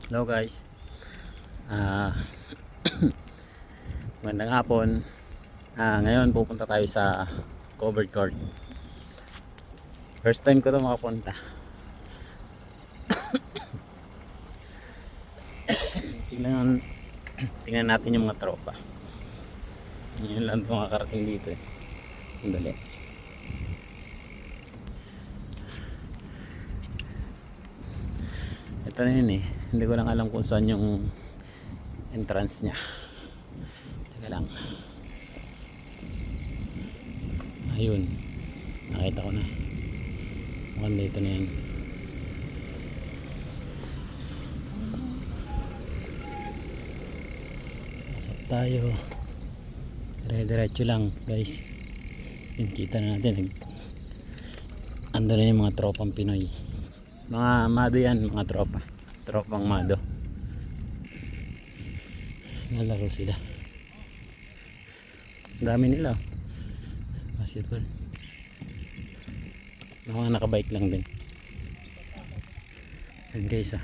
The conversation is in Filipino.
Hello guys. Ah, Magandang hapon. Ngayon pupunta tayo sa covered court. First time ko 'to makapunta. Tingnan tingnan natin yung mga tropa. Ngayon lang ito makakarating dito eh. Sandali. Ito na yun eh. Hindi ko lang alam kung saan yung entrance niya. Teka lang. Ayun. Nakita ko na. Mukhang dito na yan. Pasok tayo. Dire-diretso lang guys. Yung kita na natin. Ando na yung mga tropang Pinoy. Mga mado yan, mga tropa. Tropang mado. Nalaro sila. Ang dami nila. Basketball. Mga nakabike lang din. And guys